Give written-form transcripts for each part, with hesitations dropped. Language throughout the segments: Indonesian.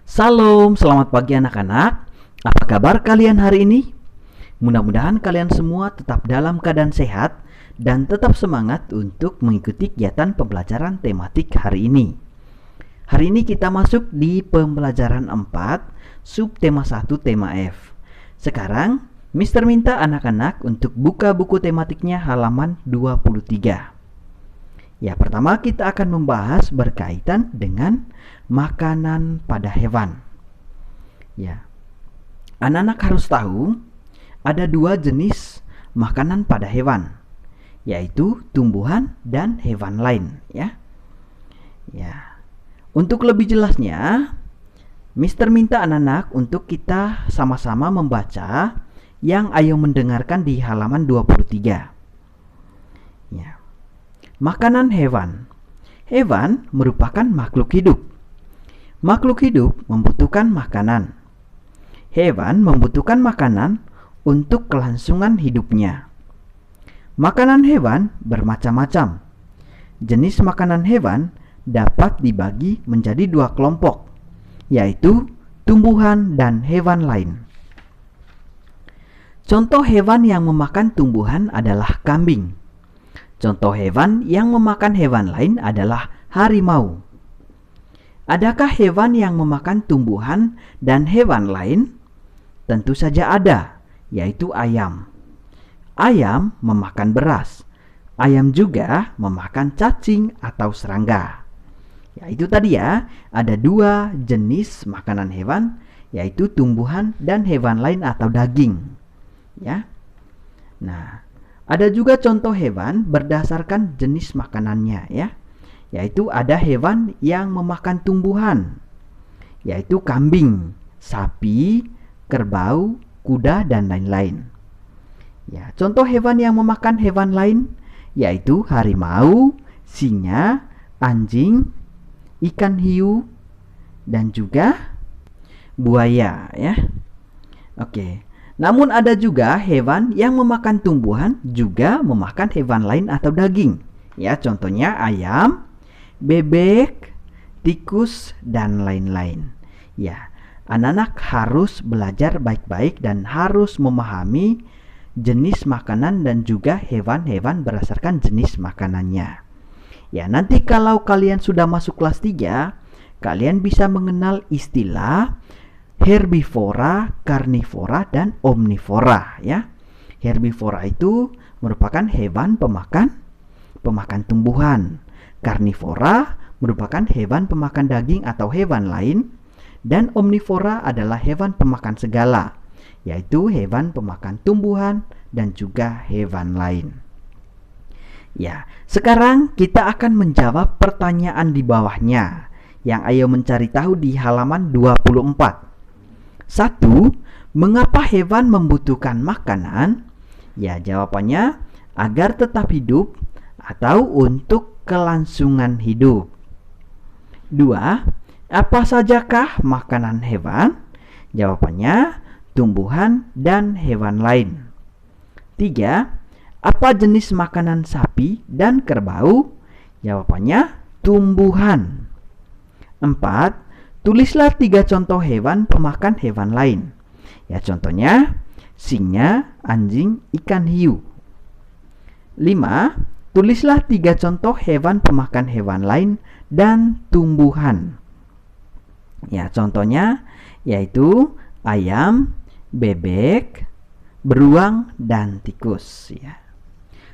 Salam, selamat pagi anak-anak. Apa kabar kalian hari ini? Mudah-mudahan kalian semua tetap dalam keadaan sehat dan tetap semangat untuk mengikuti kegiatan pembelajaran tematik hari ini. Hari ini kita masuk di pembelajaran 4, subtema 1 tema F. Sekarang, Mister minta anak-anak untuk buka buku tematiknya halaman 23. Ya, pertama kita akan membahas berkaitan dengan makanan pada hewan. Ya, anak-anak harus tahu ada dua jenis makanan pada hewan, yaitu tumbuhan dan hewan lain. Ya, untuk lebih jelasnya, Mister minta anak-anak untuk kita sama-sama membaca yang ayo mendengarkan di halaman 23. Ya. Makanan hewan. Hewan merupakan makhluk hidup. Makhluk hidup membutuhkan makanan. Hewan membutuhkan makanan untuk kelangsungan hidupnya. Makanan hewan bermacam-macam. Jenis makanan hewan dapat dibagi menjadi dua kelompok, yaitu tumbuhan dan hewan lain. Contoh hewan yang memakan tumbuhan adalah kambing. Contoh hewan yang memakan hewan lain adalah harimau. Adakah hewan yang memakan tumbuhan dan hewan lain? Tentu saja ada, yaitu ayam. Ayam memakan beras. Ayam juga memakan cacing atau serangga. Ya, itu tadi ya, ada dua jenis makanan hewan, yaitu tumbuhan dan hewan lain atau daging. Ya. Nah, ada juga contoh hewan berdasarkan jenis makanannya, yaitu ada hewan yang memakan tumbuhan, yaitu kambing, sapi, kerbau, kuda, dan lain-lain. Ya, contoh hewan yang memakan hewan lain yaitu harimau, singa, anjing, ikan hiu, dan juga buaya, ya. Oke. Namun ada juga hewan yang memakan tumbuhan juga memakan hewan lain atau daging. Ya, contohnya ayam, bebek, tikus, dan lain-lain. Ya, anak-anak harus belajar baik-baik dan harus memahami jenis makanan dan juga hewan-hewan berdasarkan jenis makanannya. Ya, nanti kalau kalian sudah masuk kelas 3, kalian bisa mengenal istilah herbivora, karnivora, dan omnivora, ya. Herbivora itu merupakan hewan pemakan tumbuhan. Karnivora merupakan hewan pemakan daging atau hewan lain, dan omnivora adalah hewan pemakan segala, yaitu hewan pemakan tumbuhan dan juga hewan lain. Ya, sekarang kita akan menjawab pertanyaan di bawahnya yang ayo mencari tahu di halaman 24. 1. Mengapa hewan membutuhkan makanan? Ya, jawabannya agar tetap hidup atau untuk kelangsungan hidup. 2. Apa sajakah makanan hewan? Jawabannya tumbuhan dan hewan lain. 3. Apa jenis makanan sapi dan kerbau? Jawabannya tumbuhan. 4. Tulislah 3 contoh hewan pemakan hewan lain. Ya, contohnya singa, anjing, ikan hiu. 5. Tulislah 3 contoh hewan pemakan hewan lain dan tumbuhan. Ya, contohnya yaitu ayam, bebek, beruang, dan tikus, ya.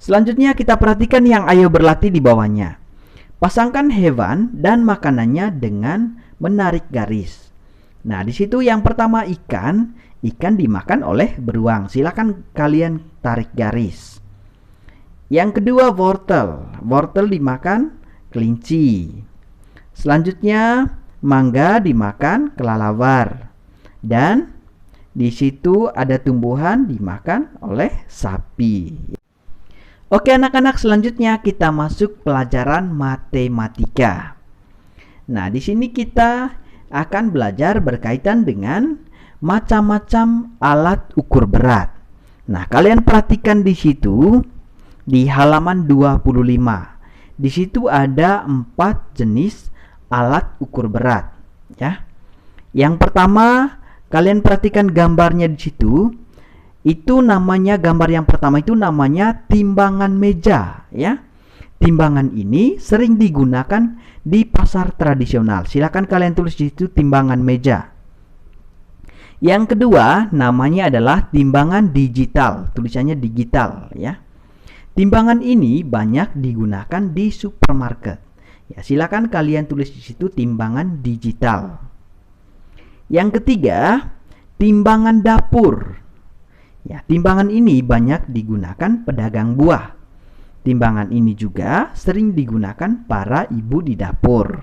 Selanjutnya kita perhatikan yang ayo berlatih di bawahnya. Pasangkan hewan dan makanannya dengan menarik garis. Nah, di situ yang pertama ikan dimakan oleh beruang. Silakan kalian tarik garis. Yang kedua wortel dimakan kelinci. Selanjutnya mangga dimakan kelelawar. Dan di situ ada tumbuhan dimakan oleh sapi. Oke anak-anak, selanjutnya kita masuk pelajaran matematika. Nah, di sini kita akan belajar berkaitan dengan macam-macam alat ukur berat. Nah, kalian perhatikan di situ di halaman 25. Di situ ada 4 jenis alat ukur berat, ya. Yang pertama, kalian perhatikan gambarnya di situ. Itu namanya, gambar yang pertama itu namanya timbangan meja, ya. Timbangan ini sering digunakan di pasar tradisional. Silakan kalian tulis di situ timbangan meja. Yang kedua, namanya adalah timbangan digital. Tulisannya digital, ya. Timbangan ini banyak digunakan di supermarket. Ya, silakan kalian tulis di situ timbangan digital. Yang ketiga, timbangan dapur. Ya, timbangan ini banyak digunakan pedagang buah. Timbangan ini juga sering digunakan para ibu di dapur.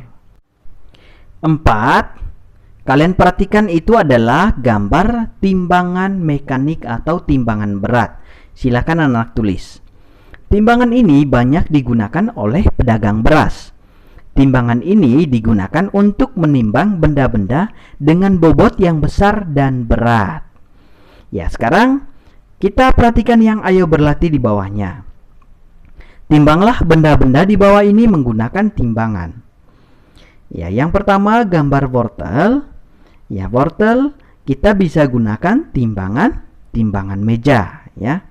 4. Kalian perhatikan itu adalah gambar timbangan mekanik atau timbangan berat. Silakan anak tulis. Timbangan ini banyak digunakan oleh pedagang beras. Timbangan ini digunakan untuk menimbang benda-benda dengan bobot yang besar dan berat. Ya, sekarang kita perhatikan yang ayo berlatih di bawahnya. Timbanglah benda-benda di bawah ini menggunakan timbangan. Ya, yang pertama gambar wortel. Ya, wortel kita bisa gunakan timbangan meja, ya.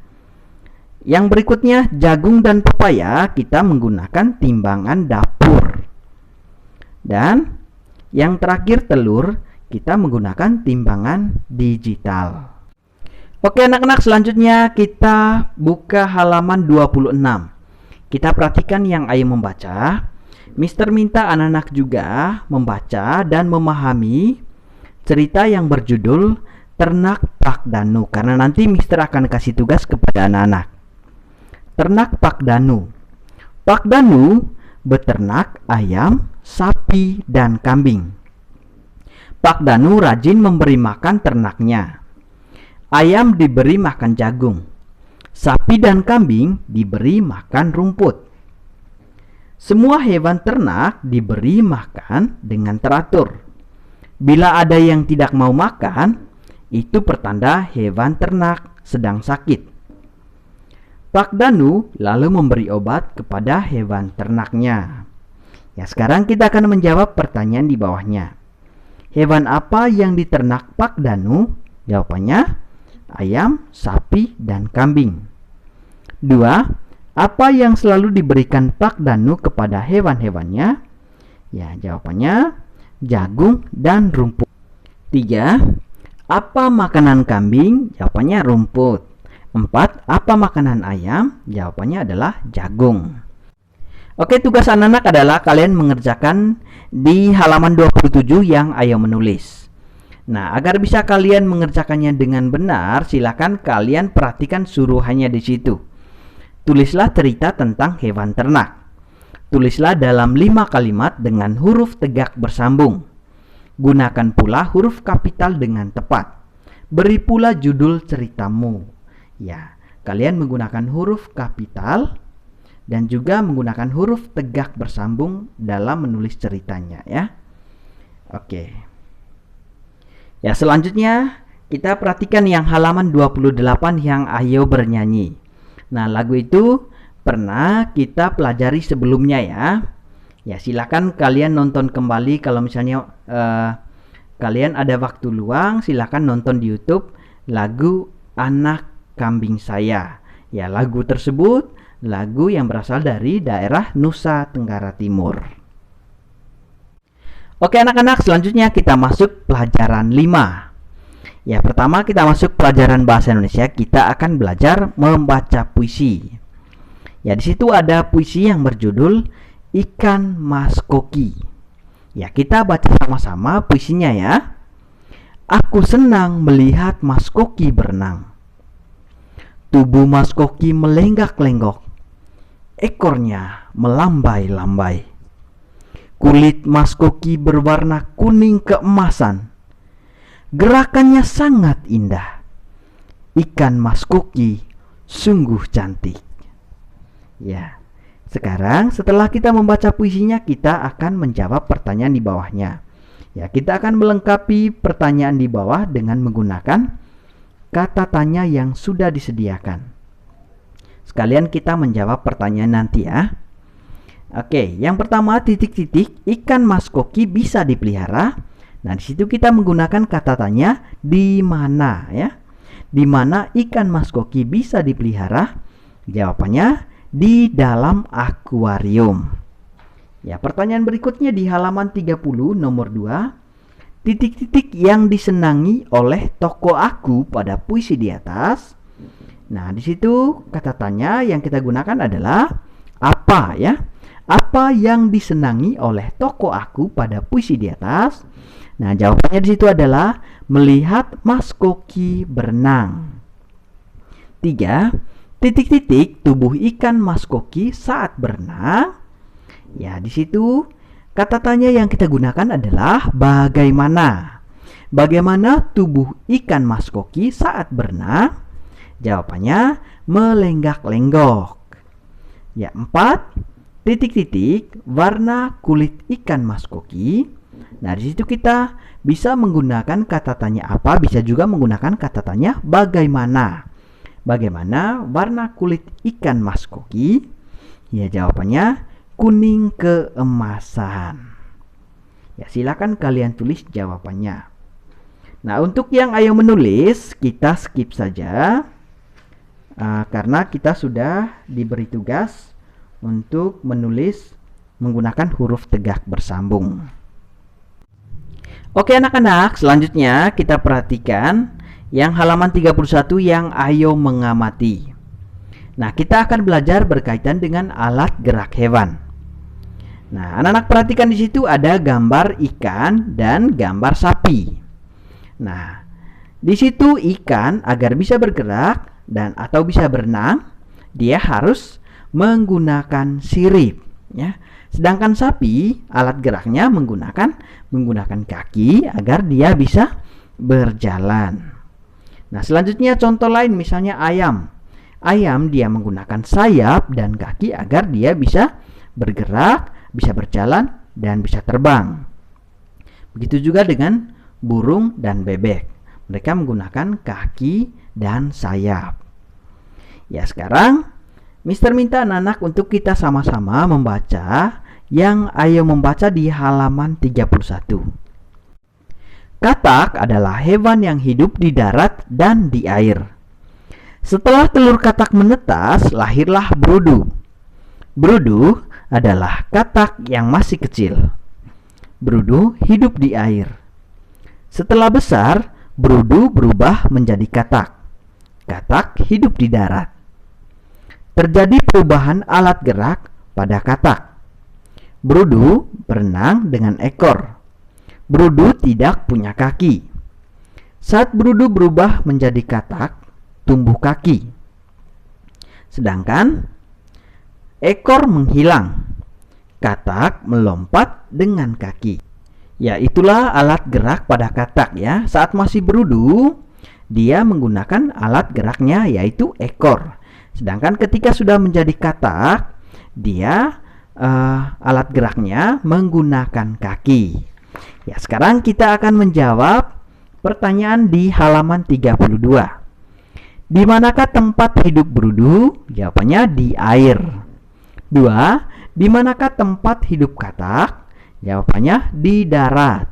Yang berikutnya jagung dan pepaya kita menggunakan timbangan dapur. Dan yang terakhir telur kita menggunakan timbangan digital. Oke anak-anak, selanjutnya kita buka halaman 26. Kita perhatikan yang ayo membaca. Mister minta anak-anak juga membaca dan memahami cerita yang berjudul Ternak Pak Danu, karena nanti Mister akan kasih tugas kepada anak-anak. Ternak Pak Danu. Pak Danu beternak ayam, sapi, dan kambing. Pak Danu rajin memberi makan ternaknya. Ayam diberi makan jagung. Sapi dan kambing diberi makan rumput. Semua hewan ternak diberi makan dengan teratur. Bila ada yang tidak mau makan, itu pertanda hewan ternak sedang sakit. Pak Danu lalu memberi obat kepada hewan ternaknya. Ya, sekarang kita akan menjawab pertanyaan di bawahnya. Hewan apa yang diternak Pak Danu? Jawabannya ayam, sapi, dan kambing. 2. Apa yang selalu diberikan Pak Danu kepada hewan-hewannya? Ya, jawabannya jagung dan rumput. 3. Apa makanan kambing? Jawabannya rumput. 4. Apa makanan ayam? Jawabannya adalah jagung. Oke, tugas anak-anak adalah kalian mengerjakan di halaman 27 yang ayo menulis. Nah, agar bisa kalian mengerjakannya dengan benar, silakan kalian perhatikan suruhannya di situ. Tulislah cerita tentang hewan ternak. Tulislah dalam 5 kalimat dengan huruf tegak bersambung. Gunakan pula huruf kapital dengan tepat. Beri pula judul ceritamu. Ya, kalian menggunakan huruf kapital dan juga menggunakan huruf tegak bersambung dalam menulis ceritanya, ya. Oke. Ya, selanjutnya kita perhatikan yang halaman 28 yang ayo bernyanyi. Nah, lagu itu pernah kita pelajari sebelumnya, ya. Ya, silakan kalian nonton kembali kalau misalnya kalian ada waktu luang, silakan nonton di YouTube lagu Anak Kambing Saya. Ya, lagu tersebut lagu yang berasal dari daerah Nusa Tenggara Timur. Oke anak-anak, selanjutnya kita masuk pelajaran 5. Ya, pertama kita masuk pelajaran bahasa Indonesia. Kita akan belajar membaca puisi. Ya, di situ ada puisi yang berjudul Ikan Mas Koki. Ya, kita baca sama-sama puisinya ya. Aku senang melihat Mas Koki berenang. Tubuh Mas Koki melenggak-lenggok. Ekornya melambai-lambai. Kulit Mas Koki berwarna kuning keemasan. Gerakannya sangat indah. Ikan Mas Koki sungguh cantik. Ya, sekarang setelah kita membaca puisinya, kita akan menjawab pertanyaan di bawahnya. Ya, kita akan melengkapi pertanyaan di bawah dengan menggunakan kata tanya yang sudah disediakan. Sekalian kita menjawab pertanyaan nanti ya. Oke, yang pertama titik-titik, ikan Mas Koki bisa dipelihara. Nah, di situ kita menggunakan kata tanya di mana ya. Di mana ikan mas koki bisa dipelihara? Jawabannya di dalam akuarium. Ya, pertanyaan berikutnya di halaman 30 nomor 2. Titik-titik yang disenangi oleh tokoh aku pada puisi di atas. Nah, di situ kata tanya yang kita gunakan adalah apa ya? Apa yang disenangi oleh tokoh aku pada puisi di atas? Nah, jawabannya di situ adalah melihat Mas Koki berenang. 3. Titik-titik tubuh ikan Mas Koki saat berenang. Ya, di situ kata tanya yang kita gunakan adalah bagaimana. Bagaimana tubuh ikan Mas Koki saat berenang? Jawabannya melenggak-lenggok. Ya, 4. Titik-titik warna kulit ikan mas koki. Nah, di situ kita bisa menggunakan kata tanya apa, bisa juga menggunakan kata tanya bagaimana. Bagaimana warna kulit ikan mas koki? Ya, jawabannya kuning keemasan. Ya, silakan kalian tulis jawabannya. Nah, untuk yang ayo menulis, kita skip saja. Karena kita sudah diberi tugas untuk menulis menggunakan huruf tegak bersambung. Oke anak-anak, selanjutnya kita perhatikan yang halaman 31 yang ayo mengamati. Nah, kita akan belajar berkaitan dengan alat gerak hewan. Nah, anak-anak perhatikan di situ ada gambar ikan dan gambar sapi. Nah, di situ ikan agar bisa bergerak dan atau bisa berenang, dia harus menggunakan sirip ya. Sedangkan sapi alat geraknya menggunakan kaki agar dia bisa berjalan. Nah, selanjutnya contoh lain misalnya ayam. Ayam dia menggunakan sayap dan kaki agar dia bisa bergerak, bisa berjalan dan bisa terbang. Begitu juga dengan burung dan bebek. Mereka menggunakan kaki dan sayap. Ya, sekarang Mister minta anak-anak untuk kita sama-sama membaca yang ayo membaca di halaman 31. Katak adalah hewan yang hidup di darat dan di air. Setelah telur katak menetas, lahirlah berudu. Berudu adalah katak yang masih kecil. Berudu hidup di air. Setelah besar, berudu berubah menjadi katak. Katak hidup di darat. Terjadi perubahan alat gerak pada katak. Berudu berenang dengan ekor. Berudu tidak punya kaki. Saat berudu berubah menjadi katak, tumbuh kaki. Sedangkan ekor menghilang. Katak melompat dengan kaki. Ya, itulah alat gerak pada katak ya. Saat masih berudu, dia menggunakan alat geraknya yaitu ekor. Sedangkan ketika sudah menjadi katak, dia alat geraknya menggunakan kaki. Ya, sekarang kita akan menjawab pertanyaan di halaman 32. Di manakah tempat hidup berudu? Jawabannya di air. 2. Di manakah tempat hidup katak? Jawabannya di darat.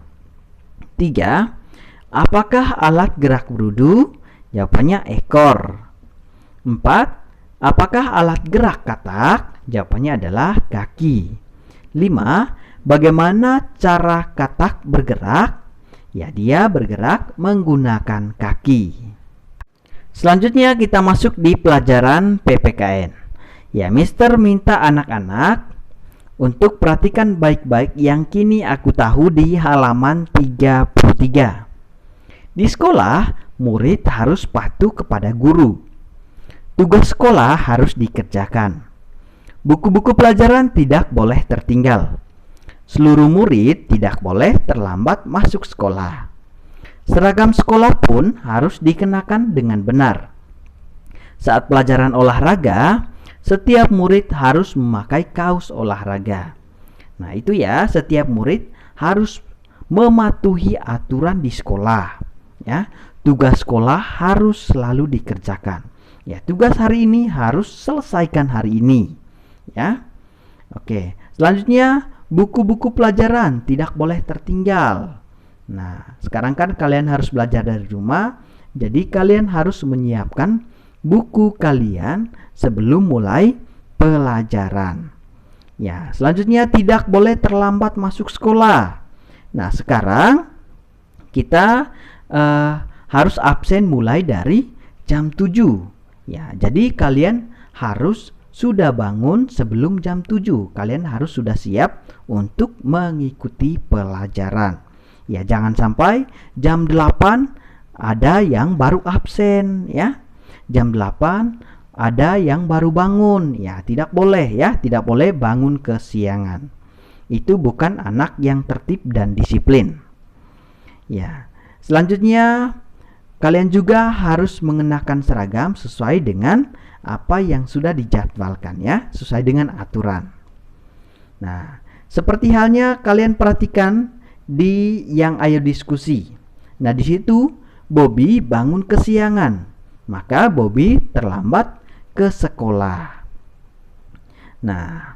3. Apakah alat gerak berudu? Jawabannya ekor. 4. Apakah alat gerak katak? Jawabannya adalah kaki. 5. Bagaimana cara katak bergerak? Ya, dia bergerak menggunakan kaki. Selanjutnya kita masuk di pelajaran PPKN. Ya, Mister minta anak-anak untuk perhatikan baik-baik yang kini aku tahu di halaman 33. Di sekolah, murid harus patuh kepada guru. Tugas sekolah harus dikerjakan. Buku-buku pelajaran tidak boleh tertinggal. Seluruh murid tidak boleh terlambat masuk sekolah. Seragam sekolah pun harus dikenakan dengan benar. Saat pelajaran olahraga, setiap murid harus memakai kaos olahraga. Nah, itu ya, setiap murid harus mematuhi aturan di sekolah. Ya, tugas sekolah harus selalu dikerjakan. Ya, tugas hari ini harus selesaikan hari ini. Ya. Oke, selanjutnya buku-buku pelajaran tidak boleh tertinggal. Nah, sekarang kan kalian harus belajar dari rumah, jadi kalian harus menyiapkan buku kalian sebelum mulai pelajaran. Ya, selanjutnya tidak boleh terlambat masuk sekolah. Nah, sekarang kita harus absen mulai dari jam 7. Ya, jadi kalian harus sudah bangun sebelum jam 7. Kalian harus sudah siap untuk mengikuti pelajaran. Ya, jangan sampai jam 8 ada yang baru absen ya. Jam 8 ada yang baru bangun. Ya, tidak boleh ya, tidak boleh bangun kesiangan. Itu bukan anak yang tertib dan disiplin. Ya. Selanjutnya, kalian juga harus mengenakan seragam sesuai dengan apa yang sudah dijadwalkan ya, sesuai dengan aturan. Nah, seperti halnya kalian perhatikan di yang ayo diskusi. Nah, di situ Bobby bangun kesiangan, maka Bobby terlambat ke sekolah. Nah,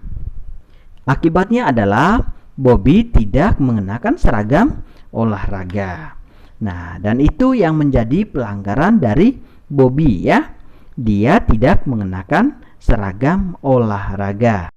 akibatnya adalah Bobby tidak mengenakan seragam olahraga. Nah, dan itu yang menjadi pelanggaran dari Bobby ya. Dia tidak mengenakan seragam olahraga.